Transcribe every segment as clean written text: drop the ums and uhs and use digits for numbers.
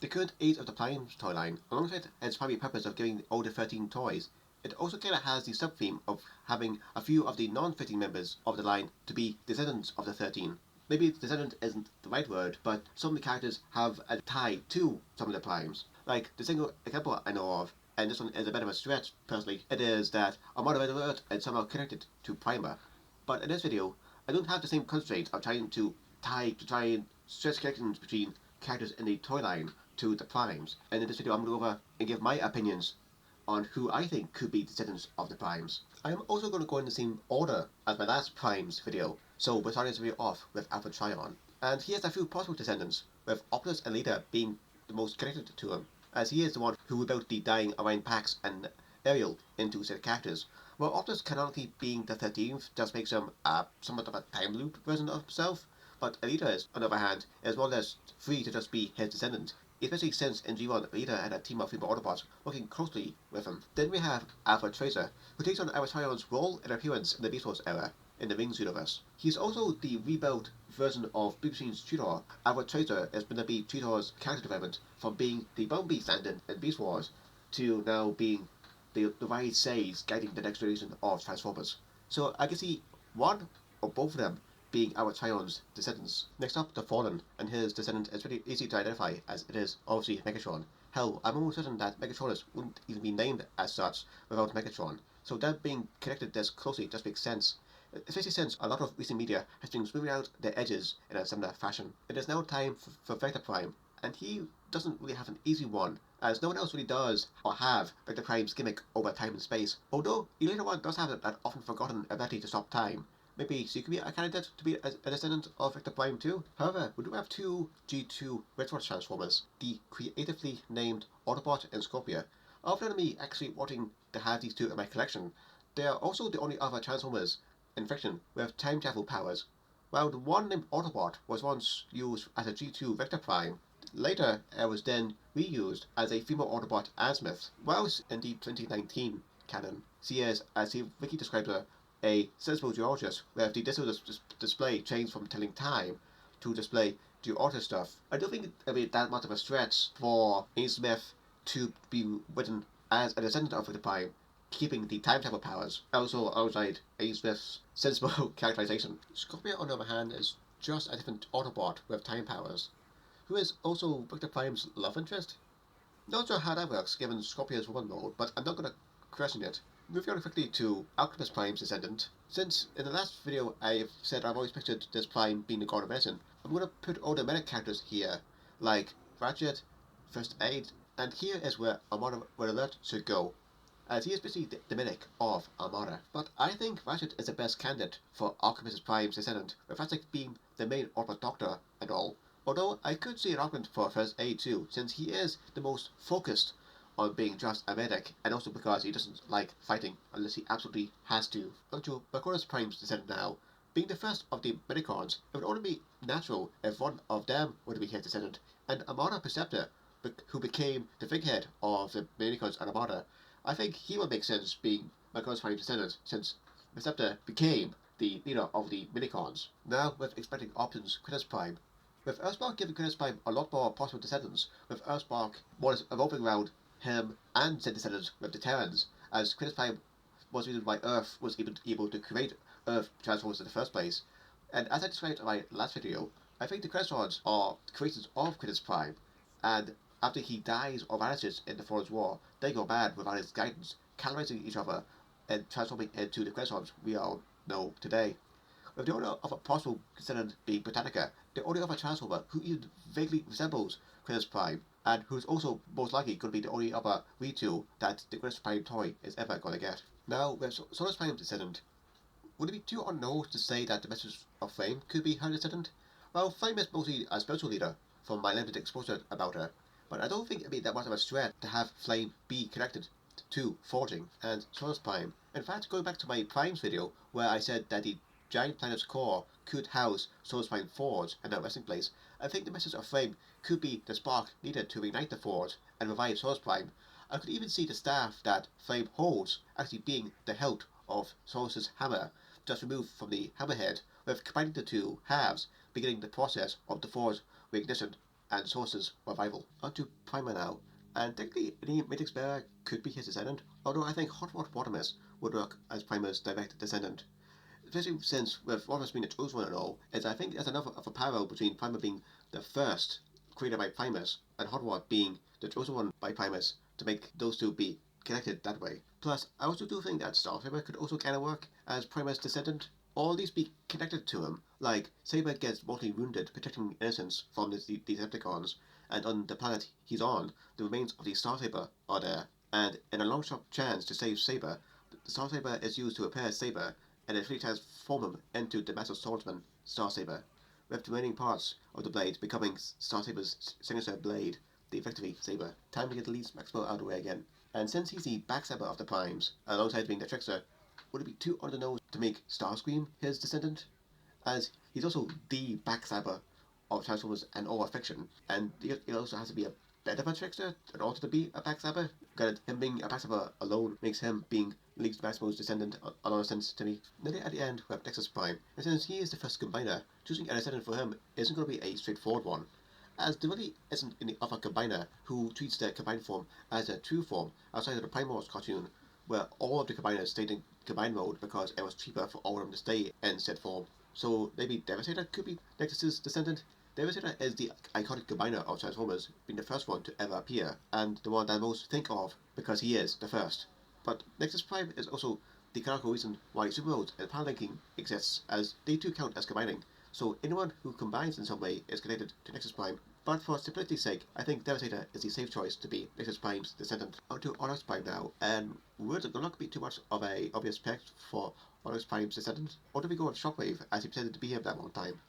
The current Age of the Primes toy line, alongside its primary purpose of giving all the 13 toys, it also kind of has the sub-theme of having a few of the non-fitting members of the line to be descendants of the 13. Maybe descendant isn't the right word, but some of the characters have a tie to some of the primes. Like the single example I know of, and this one is a bit of a stretch personally, it is that Armada Red Alert is somehow connected to Primer. But in this video, I don't have the same constraint of trying to try and stretch connections between characters in the toy line to the primes. And in this video I'm going to go over and give my opinions on who I think could be descendants of the primes. I am also going to go in the same order as my last primes video, so we're starting this video off with Alpha Trion. And he has a few possible descendants, with Optimus and Leader being the most connected to him, as he is the one who built the dying Orion Pax and Ariel into said characters, while Optimus canonically being the 13th just makes him somewhat of a time loop version of himself, but Elita, on the other hand, is more or less free to just be his descendant, especially since in G1 Elita had a team of female Autobots working closely with him. Then we have Alpha Tracer, who takes on Alpha Trion's role and appearance in the Beast Wars era in the Rings universe. He's also the rebuilt version of Big Machine's Tutor. Alpha Tracer is going to be Tutor's character development from being the Bumblebee stand-in in Beast Wars to now being the wise sage guiding the next generation of Transformers. So I can see one or both of them being Alpha Trion's descendants. Next up, the Fallen, and his descendant is pretty easy to identify, as it is obviously Megatron. Hell, I'm almost certain that Megatronus wouldn't even be named as such without Megatron, so that being connected this closely just makes sense, especially since a lot of recent media has been smoothing out their edges in a similar fashion. It is now time for Vector Prime, and he doesn't really have an easy one, as no one else really does or have Vector Prime's gimmick over time and space, although Elena 1 does have that often forgotten ability to stop time. Maybe she could be a candidate to be a descendant of Vector Prime too. However, we do have two G2 retro Transformers, the creatively named Autobot and Scorpia. Other than me actually wanting to have these two in my collection, they are also the only other Transformers in fiction with time travel powers. While the one named Autobot was once used as a G2 Vector Prime, later it was then reused as a female Autobot Azimuth. Whilst in the 2019 canon, she is, as TFWiki describes her, a sensible geologist with the digital display changed from telling time to display geological stuff. I don't think it'll be that much of a stretch for Smith to be written as a descendant of the Prime, keeping the time travel powers, also outside Smith's sensible characterization. Scorpia, on the other hand, is just a different Autobot with time powers, who is also Victor Prime's love interest. Not sure how that works given Scorpia's woman mode, but I'm not going to question it. Moving on quickly to Optimus Prime's descendant. Since in the last video I've said I've always pictured this Prime being the god of medicine, I'm going to put all the medic characters here, like Ratchet, First Aid, and here is where Armada Red Alert should go, as he is basically the medic of Armada. But I think Ratchet is the best candidate for Optimus Prime's descendant, with Ratchet being the main Autobot doctor and all. Although I could see an argument for First Aid too, since he is the most focused on being just a medic, and also because he doesn't like fighting unless he absolutely has to. Onto Makora's Prime's descendant now. Being the first of the Medicons, it would only be natural if one of them were to be his descendant, and Armada Perceptor, who became the figurehead of the Medicons and Armada, I think he would make sense being Makora's Prime's descendant, since Perceptor became the leader of the Medicons. Now, with expecting options, Quidditch Prime. With Earthspark giving Quidditch Prime a lot more possible descendants, with Earthspark more or less evolving around him and said descendants with the Terrans, as Quidditch Prime was the reason why Earth was able to create Earth Transformers in the first place. And as I described in my last video, I think the Crestards are creators of Quidditch Prime, and after he dies or vanishes in the Fallen's War, they go mad without his guidance, cannibalizing each other and transforming into the Crestards we all know today. With the only other possible descendant being Britannica, the only other Transformer who even vaguely resembles Quidditch Prime, and who's also most likely going to be the only other retool that the Quidditch Prime toy is ever going to get. Now, with Solus Prime's descendant, would it be too unknown to say that the Message of Flame could be her descendant? Well, Flame is mostly a spiritual leader from my limited exposure about her, but I don't think it'd be that much of a stretch to have Flame be connected to Forging and Solus Prime. In fact, going back to my Primes video, where I said that the giant planet's core could house Solus Prime Forge and their resting place, I think the Message of Flame could be the spark needed to reignite the Forge and revive Solus Prime. I could even see the staff that Flame holds actually being the hilt of Solus's hammer, just removed from the hammerhead, with combining the two halves, beginning the process of the Forge reignition and sources were rival. On to Primer now, and technically any Mythic's bearer could be his descendant, although I think Hot Rod Watermus would work as Primer's direct descendant. Especially since, with Watermus being the chosen one and all, is I think there's enough of a parallel between Primer being the first created by Primus and Hot Rod being the chosen one by Primus to make those two be connected that way. Plus, I also do think that Star Saber could also kind of work as Primus' descendant, or at least be connected to him. Like, Saber gets mortally wounded protecting innocents from the Decepticons, and on the planet he's on, the remains of the Star Saber are there. And in a long shot chance to save Saber, the Star Saber is used to repair Saber, and it transform him into the Master Swordsman, Star Saber, with the remaining parts of the blade becoming Star Saber's signature blade, the Victory Saber. Time to get the least Maxwell out of the way again. And since he's the backstabber of the Primes, alongside being the trickster, would it be too on the nose to make Starscream his descendant? As he's also the backstabber of Transformers and all of fiction, and he also has to be a bit of a trickster in order to be a backstabber. Granted, him being a backstabber alone makes him being least Maximo's descendant a lot of sense to me. Nearly at the end, we have Nexus Prime, and since he is the first combiner, choosing a descendant for him isn't going to be a straightforward one, as there really isn't any other combiner who treats their combined form as a true form outside of the Primals cartoon, where all of the combiners stayed in combined mode because it was cheaper for all of them to stay in said form. So maybe Devastator could be Nexus's descendant. Devastator is the iconic combiner of Transformers, being the first one to ever appear, and the one that most think of because he is the first. But Nexus Prime is also the canonical reason why super modes and power linking exists, as they too count as combining, so anyone who combines in some way is connected to Nexus Prime. But for simplicity's sake, I think Devastator is the safe choice to be Nexus Prime's descendant. On to Onyx Prime now, and words are not be too much of a obvious pick for Onyx Prime's descendant, or do we go with Shockwave as he pretended to be him that one time?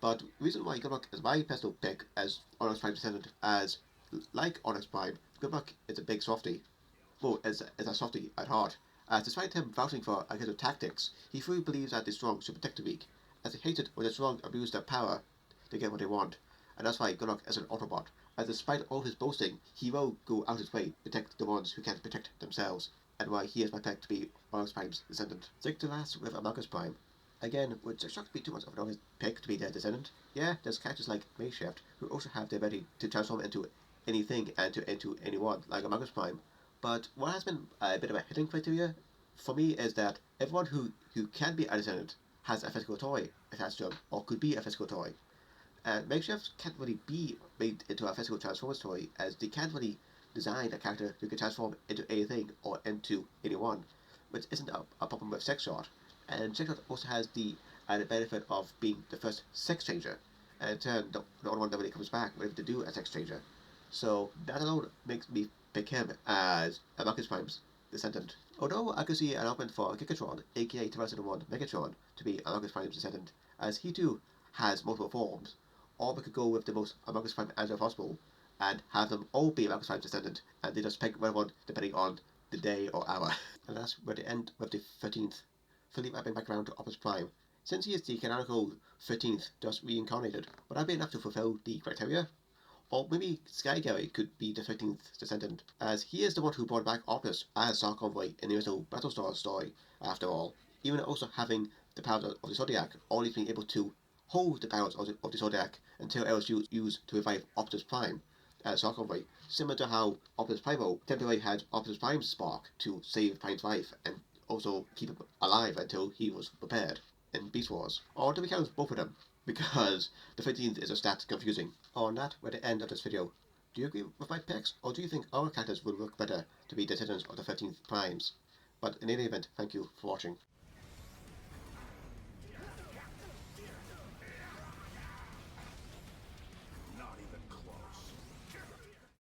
But the reason why Grimlock is my personal pick as Onyx Prime's descendant, as like Onyx Prime, Grimlock is a big softie. Well, is a softie at heart, as despite him vouching for aggressive tactics, he fully believes that the strong should protect the weak, as he hated when the strong abuse their power to get what they want, and that's why Grimlock is an Autobot, as despite all his boasting, he will go out his way to protect the ones who can't protect themselves, and why he is my pick to be Onyx Prime's descendant. Stick to last with Amalgus Prime. Again, would Shock be too much of an obvious pick to be their descendant? Yeah, there's characters like Makeshift, who also have the ability to transform into anything and into anyone, like Amalgus Prime. But what has been a bit of a hidden criteria for me is that everyone who can be a descendant has a physical toy attached to them, or could be a physical toy. And Makeshift can't really be made into a physical Transformers toy, as they can't really design a character who can transform into anything or into anyone, which isn't a problem with Sexshot. And Sexshot also has the added benefit of being the first sex changer, and in turn the only one that really comes back with to do a sex changer. So that alone makes me pick him as Amalgus Prime's descendant. Although I could see an argument for Gigatron, aka 2001 Megatron, to be Amalgus Prime's descendant, as he too has multiple forms, or we could go with the most Amalgus Prime answer possible, and have them all be Amalgus Prime's descendant, and they just pick one depending on the day or hour. And that's where they end with the 13th, fully wrapping back around to Optimus Prime. Since he is the canonical 13th just reincarnated, would that be enough to fulfill the criteria? Or maybe Sky Gary could be the 13th descendant, as he is the one who brought back Optimus as Star Convoy in the original Battlestar story, after all. Even also having the powers of the Zodiac, always being able to hold the powers of the Zodiac until it was used to revive Optimus Prime as Star Convoy, similar to how Optimus Primo temporarily had Optimus Prime's spark to save Prime's life and also keep him alive until he was prepared in Beast Wars. Or do we count both of them? Because the 15th is a stat confusing. On that, we're at the end of this video. Do you agree with my picks, or do you think our characters would work better to be descendants of the 13th Primes? But in any event, thank you for watching.